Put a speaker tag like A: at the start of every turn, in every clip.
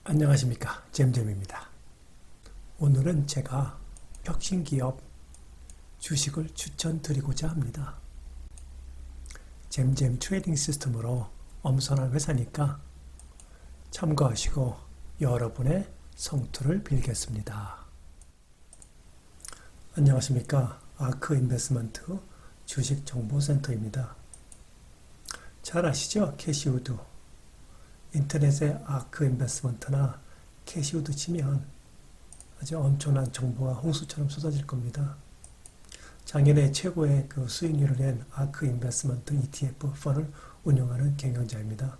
A: 안녕하십니까, 잼잼입니다. 오늘은 제가 혁신기업 주식을 추천드리고자 합니다. 잼잼 트레이딩 시스템으로 엄선한 회사니까 참고하시고 여러분의 성투를 빌겠습니다. 안녕하십니까, 아크 인베스먼트 주식정보센터입니다. 잘 아시죠? 캐시우드. 인터넷에 아크 인베스먼트나 캐시우드 치면 아주 엄청난 정보가 홍수처럼 쏟아질 겁니다. 작년에 최고의 수익률을 낸 아크 인베스먼트 ETF 펀을 운영하는 경영자입니다.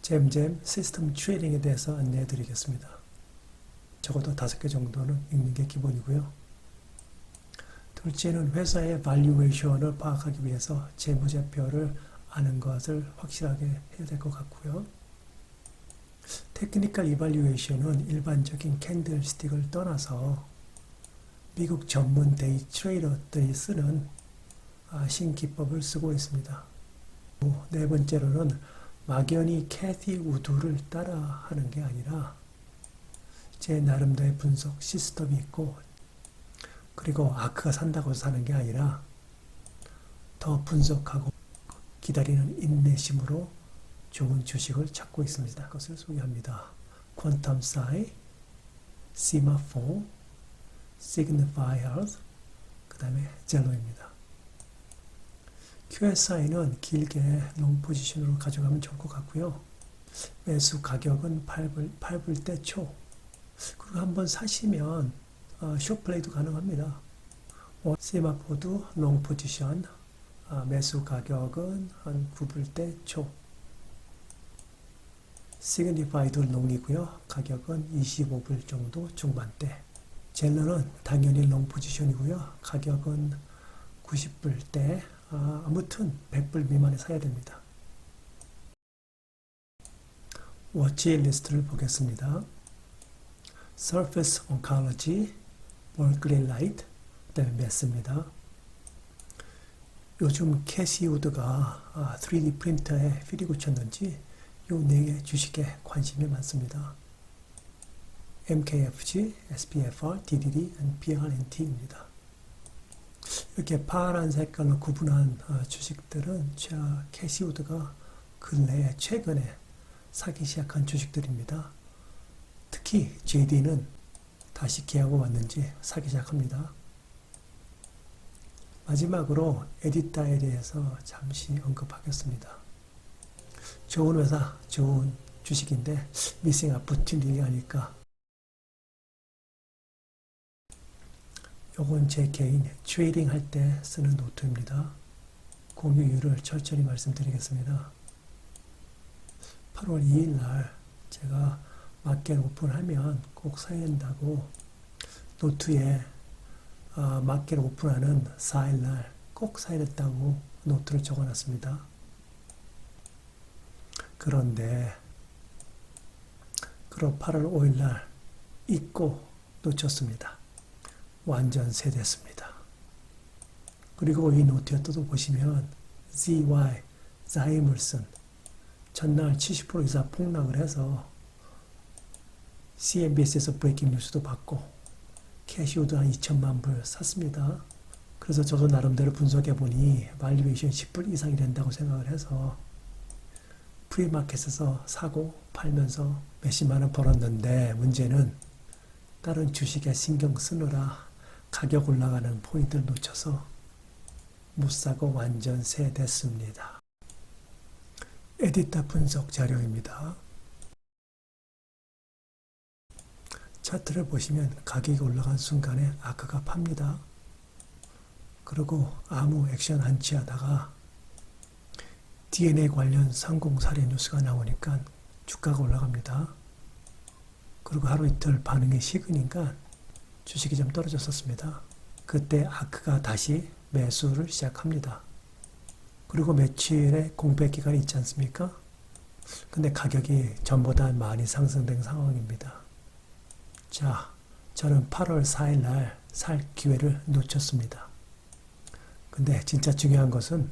A: 잼잼 시스템 트레이딩에 대해서 안내해 드리겠습니다. 적어도 5개 정도는 읽는 게 기본이고요. 둘째는 회사의 밸류에이션을 파악하기 위해서 재무제표를 아는 것을 확실하게 해야 될 것 같고요. 테크니컬 이발류에이션은 일반적인 캔들스틱을 떠나서 미국 전문 데이 트레이더들이 쓰는 신기법을 쓰고 있습니다. 네 번째로는 막연히 캐티 우드를 따라 하는 게 아니라 제 나름대로의 분석 시스템이 있고, 그리고 아크가 산다고 해서 사는 게 아니라 더 분석하고 기다리는 인내심으로 좋은 주식을 찾고 있습니다. 그것을 소개합니다. 퀀텀사이, 시마포, 시그니파이어스, 그 다음에 젤로입니다. QSI는 길게 롱 포지션으로 가져가면 좋을 것 같고요. 매수 가격은 8불 대 초. 그리고 한번 사시면 숏플레이도 가능합니다. 시마포도 롱 포지션, 매수 가격은 한 9불 대 초. 시그니파이도 롱이고요. 가격은 25불 정도 중반대. 젤러는 당연히 롱 포지션이고요. 가격은 90불 대, 아무튼 100불 미만에 사야 됩니다. 워치 리스트를 보겠습니다. Surface Oncology, Berkeley Light, 그 다음에 메스입니다. 요즘 캐시우드가 3D 프린터에 필이 붙였는지 이 4개 주식에 관심이 많습니다. MKFG, SPFR, DDD, BRNT입니다. 이렇게 파란 색깔로 구분한 주식들은 캐시우드가 근래에 최근에 사기 시작한 주식들입니다. 특히 JD는 다시 계약을 왔는지 사기 시작합니다. 마지막으로 에디타에 대해서 잠시 언급하겠습니다. 좋은 회사, 좋은 주식인데 미싱 아포튜니티 아닐까. 요건 제 개인 트레이딩 할 때 쓰는 노트입니다. 공유율을 철저히 말씀드리겠습니다. 8월 2일 날 제가 마켓 오픈하면 꼭 사야 된다고 노트에 마켓 오픈하는 4일 날 꼭 사야 된다고 노트를 적어놨습니다. 그런데 8월 5일 날 잊고 놓쳤습니다. 완전 세됐습니다. 그리고 이 노트에 또 보시면 ZY, 자이물슨 전날 70% 이상 폭락을 해서 CNBC에서 브레이킹 뉴스도 받고 캐시우드 한 2천만 불 샀습니다. 그래서 저도 나름대로 분석해보니 밸류에이션 10불 이상이 된다고 생각을 해서 프리마켓에서 사고 팔면서 몇십만 원 벌었는데, 문제는 다른 주식에 신경 쓰느라 가격 올라가는 포인트를 놓쳐서 못 사고 완전 세됐습니다. 에디타 분석 자료입니다. 차트를 보시면 가격이 올라간 순간에 아크가 팝니다. 그리고 아무 액션 안 취하다가 DNA 관련 상공사례 뉴스가 나오니까 주가가 올라갑니다. 그리고 하루 이틀 반응이 식으니까 주식이 좀 떨어졌었습니다. 그때 아크가 다시 매수를 시작합니다. 그리고 며칠의 공백 기간이 있지 않습니까? 근데 가격이 전보다 많이 상승된 상황입니다. 자, 저는 8월 4일 날 살 기회를 놓쳤습니다. 근데 진짜 중요한 것은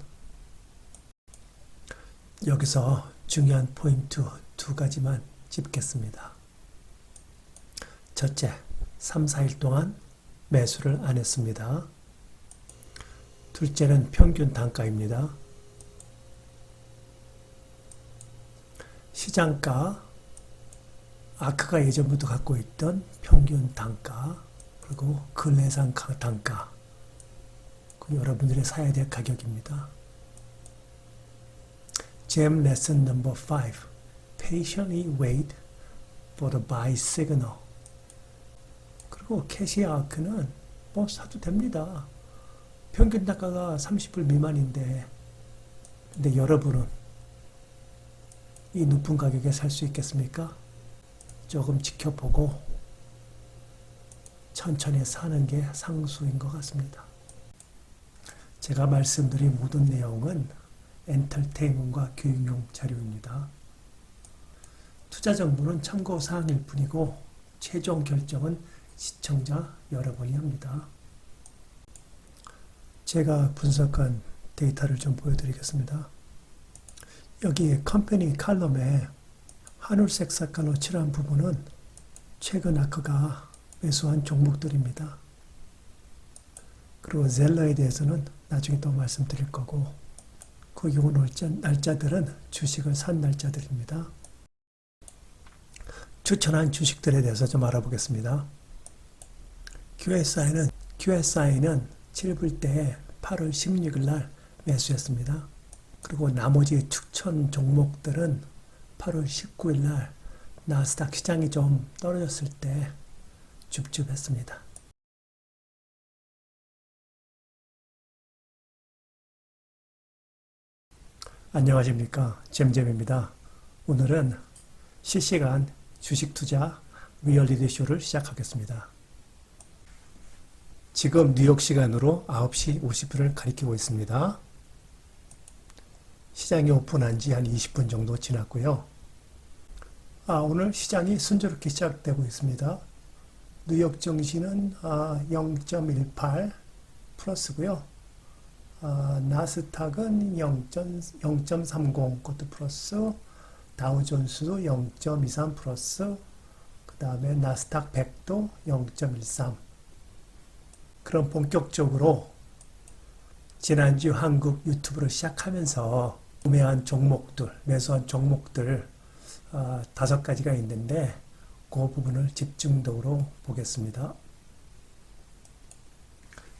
A: 여기서 중요한 포인트 두 가지만 짚겠습니다. 첫째, 3, 4일 동안 매수를 안 했습니다. 둘째는 평균 단가입니다. 시장가, 아크가 예전부터 갖고 있던 평균 단가, 그리고 근래상 단가, 그 여러분들이 사야 될 가격입니다. Gem lesson number 5. Patiently wait for the buy signal. 그리고 캐시 아크는 뭐 사도 됩니다. 평균 단가가 30불 미만인데, 근데 여러분은 이 높은 가격에 살 수 있겠습니까? 조금 지켜보고 천천히 사는 게 상수인 것 같습니다. 제가 말씀드린 모든 내용은 엔터테인먼트과 교육용 자료입니다. 투자 정보는 참고 사항일 뿐이고 최종 결정은 시청자 여러분이 합니다. 제가 분석한 데이터를 좀 보여드리겠습니다. 여기 컴퍼니 칼럼에 하늘색 색깔로 칠한 부분은 최근 아크가 매수한 종목들입니다. 그리고 젤러에 대해서는 나중에 또 말씀드릴 거고, 그 요 날짜들은 주식을 산 날짜들입니다. 추천한 주식들에 대해서 좀 알아보겠습니다. QSI는 7불 때 8월 16일 날 매수했습니다. 그리고 나머지 추천 종목들은 8월 19일 날 나스닥 시장이 좀 떨어졌을 때 줍줍했습니다. 안녕하십니까, 잼잼입니다. 오늘은 실시간 주식 투자 리얼리티 쇼를 시작하겠습니다. 지금 뉴욕 시간으로 9시 50분을 가리키고 있습니다. 시장이 오픈한 지 한 20분 정도 지났고요. 오늘 시장이 순조롭게 시작되고 있습니다. 뉴욕 증시는 0.18 플러스고요. 나스닥은 0.30 그것도 플러스, 다우존스도 0.23 플러스, 그 다음에 나스닥 100도 0.13. 그럼 본격적으로 지난주 한국 유튜브를 시작하면서 구매한 종목들, 매수한 종목들 5가지가 있는데 그 부분을 집중적으로 보겠습니다.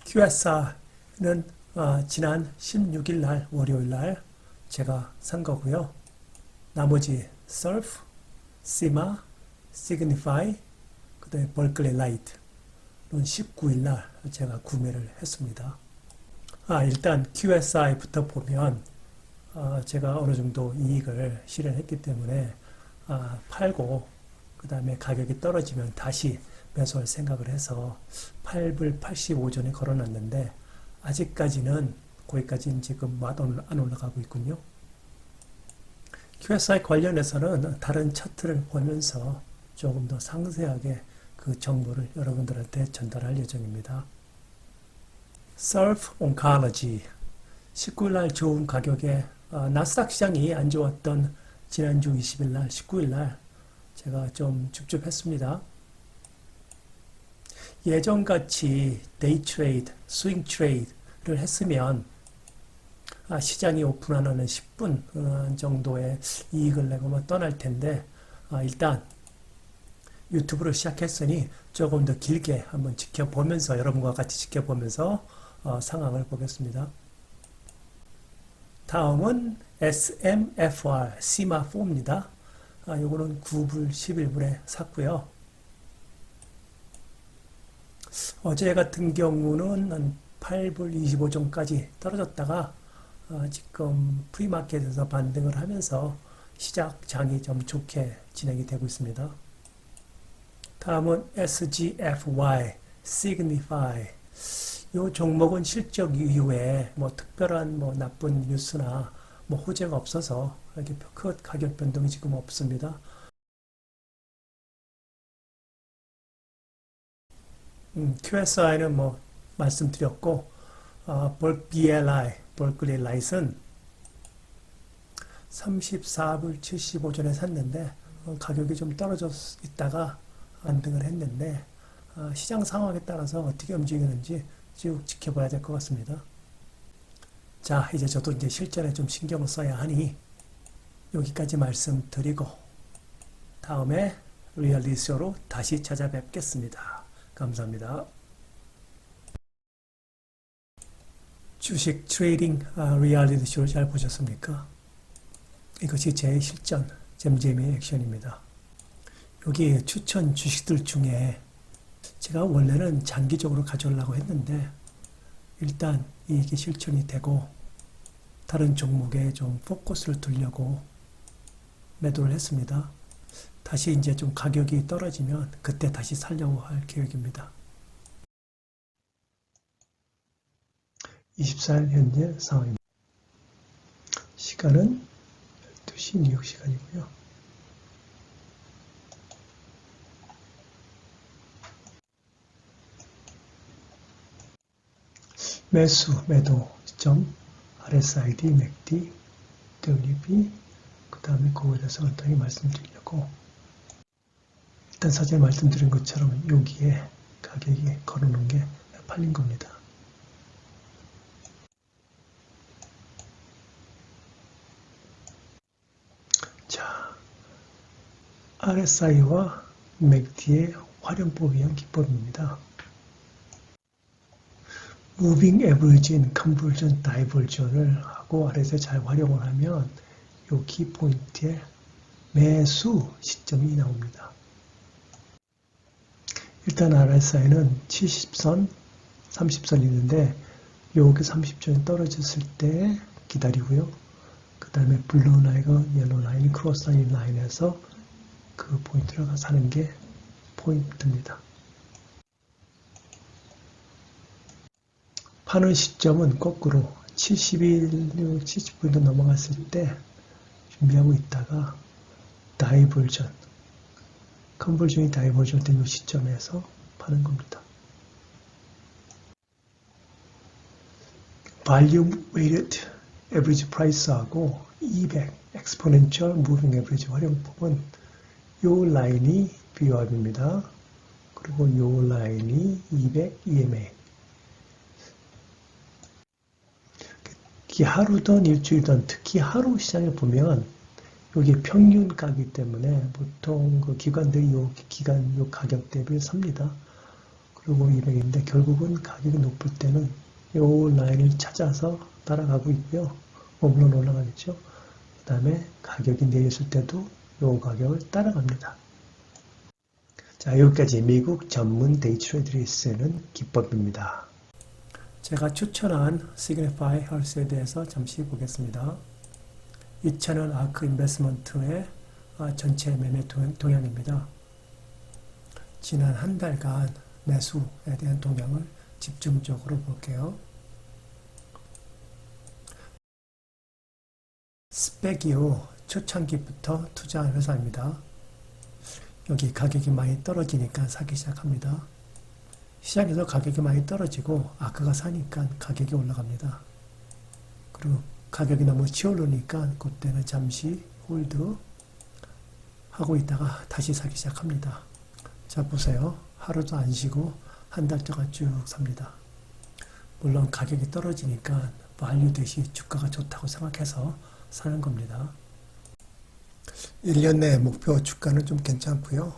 A: QSR는 지난 16일 날 월요일 날 제가 산 거고요. 나머지 Surf, Sima, Signify, 그다음에 Berkeley Light는 19일 날 제가 구매를 했습니다. 일단 QSI부터 보면 제가 어느 정도 이익을 실현했기 때문에 팔고 그 다음에 가격이 떨어지면 다시 매수할 생각을 해서 8불 85전에 걸어놨는데 아직까지는 거기까지는 지금 안 올라가고 있군요. QSI 관련해서는 다른 차트를 보면서 조금 더 상세하게 그 정보를 여러분들한테 전달할 예정입니다. Surf Oncology 19일 날 좋은 가격에 나스닥 시장이 안 좋았던 지난주 20일 날 19일 날 제가 좀 줍줍했습니다. 예전같이 데이 트레이드, 스윙 트레이드를 했으면 시장이 오픈하는 10분 정도의 이익을 내고 떠날 텐데 일단 유튜브를 시작했으니 조금 더 길게 한번 지켜보면서 여러분과 같이 지켜보면서 상황을 보겠습니다. 다음은 SMFR, SIMA4입니다. 요거는 9불 11불에 샀고요. 어제 같은 경우는 한 8불 25전까지 떨어졌다가 지금 프리마켓에서 반등을 하면서 시작장이 좀 좋게 진행이 되고 있습니다. 다음은 SGFY, Signify. 이 종목은 실적 이후에 특별한 나쁜 뉴스나 호재가 없어서 이렇게 큰 가격 변동이 지금 없습니다. QSI는 말씀드렸고, BLI, Berkeley Light은 34불 75전에 샀는데 가격이 좀 떨어져 있다가 안등을 했는데 시장 상황에 따라서 어떻게 움직이는지 쭉 지켜봐야 될 것 같습니다. 자, 이제 저도 이제 실전에 좀 신경을 써야 하니 여기까지 말씀드리고 다음에 리얼리쇼로 다시 찾아뵙겠습니다. 감사합니다. 주식 트레이딩 리얼리티 쇼를 잘 보셨습니까? 이것이 제 실전 잼잼이 액션입니다. 여기 추천 주식들 중에 제가 원래는 장기적으로 가져오려고 했는데 일단 이게 실천이 되고 다른 종목에 좀 포커스를 두려고 매도를 했습니다. 다시 이제 좀 가격이 떨어지면 그때 다시 살려고 할 계획입니다. 24일 현재 상황입니다. 시간은 12시 뉴욕 시간이고요. 매수, 매도 시점, RSID, MACD, WB, 그 다음에 그거에 대해서 간단히 말씀드리려고 일단 사전에 말씀드린 것처럼 여기에 가격이 걸어놓은 게 팔린 겁니다. 자, RSI와 MACD의 활용법에 의한 기법입니다. 무빙 에버리지인 컨버전 다이버전을 하고 아래에서 잘 활용을 하면 여기 포인트에 매수 시점이 나옵니다. 일단 RSI는 70선, 30선 있는데 여기 30선이 떨어졌을 때 기다리고요. 그 다음에 블루 라인과 옐로우 라인, 크로스 라인에서 그 포인트를 사는 게 포인트입니다. 파는 시점은 거꾸로 70포인트 넘어갔을 때 준비하고 있다가 다이버전, 컨버전이 다이버전 된 이 시점에서 파는 겁니다. Volume Weighted Average Price하고 200 Exponential Moving Average 활용법은 이 라인이 비교합입니다. 그리고 이 라인이 200 EMA. 하루든 일주일든 특히 하루 시장에 보면 여기 평균가이기 때문에 보통 그 기관들이 요 가격 대비 삽니다. 그리고 200인데 결국은 가격이 높을 때는 요 라인을 찾아서 따라가고 있고요. 물론 올라가겠죠. 그 다음에 가격이 내렸을 때도 요 가격을 따라갑니다. 자, 여기까지 미국 전문 데이 트레이더들이 쓰는 기법입니다. 제가 추천한 시그니파이 헬스에 대해서 잠시 보겠습니다. 이 채널 아크 인베스트먼트의 전체 매매 동향입니다. 지난 한 달간 매수에 대한 동향을 집중적으로 볼게요. 스펙이요, 초창기부터 투자한 회사입니다. 여기 가격이 많이 떨어지니까 사기 시작합니다. 시장에서 가격이 많이 떨어지고 아크가 사니까 가격이 올라갑니다. 그리고 가격이 너무 치오르니까 그때는 잠시 홀드 하고 있다가 다시 사기 시작합니다. 자, 보세요. 하루도 안 쉬고 한 달 동안 쭉 삽니다. 물론 가격이 떨어지니까 value 대시 주가가 좋다고 생각해서 사는 겁니다. 1년 내 목표 주가는 좀 괜찮고요.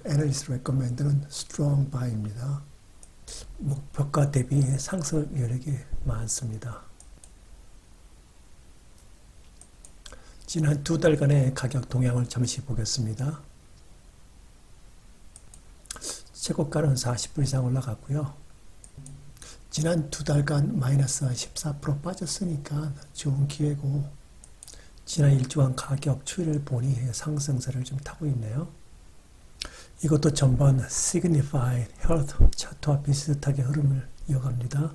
A: Analyst Recommend는 Strong Buy입니다. 목표가 대비 상승 여력이 많습니다. 지난 두 달간의 가격 동향을 잠시 보겠습니다. 최고가는 40불 이상 올라갔고요. 지난 두 달간 마이너스 14% 빠졌으니까 좋은 기회고, 지난 일주간 가격 추이를 보니 상승세를 좀 타고 있네요. 이것도 전번 Signify Health 차트와 비슷하게 흐름을 이어갑니다.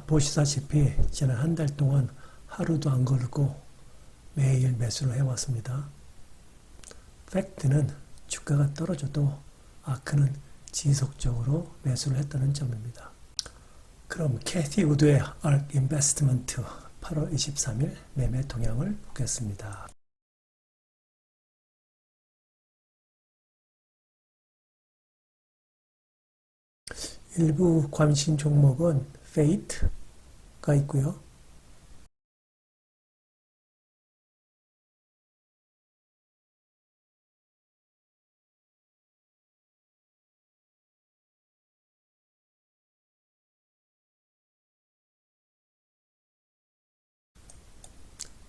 A: 보시다시피 지난 한 달 동안 하루도 안 걸고 매일 매수를 해왔습니다. 팩트는 주가가 떨어져도 아크는 지속적으로 매수를 했다는 점입니다. 그럼 캐티 우드의 ARK 인베스트먼트 8월 23일 매매 동향을 보겠습니다. 일부 관심 종목은 페이트가 있고요.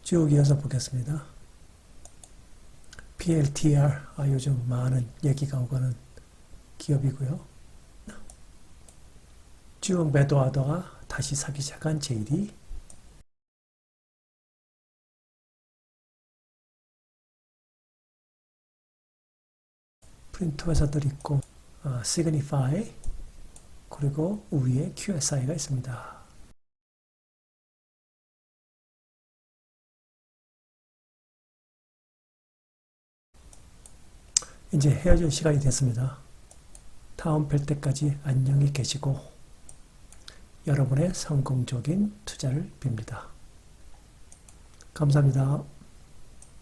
A: 쭉 이어서 보겠습니다. PLTR, 요즘 많은 얘기가 오가는 기업이고요. 쭉 매도하다가 다시 사기 시작한 JD, 프린트 회사들 있고, 시그니파이, 그리고 위에 QSI가 있습니다. 이제 헤어질 시간이 됐습니다. 다음 뵐 때까지 안녕히 계시고 여러분의 성공적인 투자를 빕니다. 감사합니다.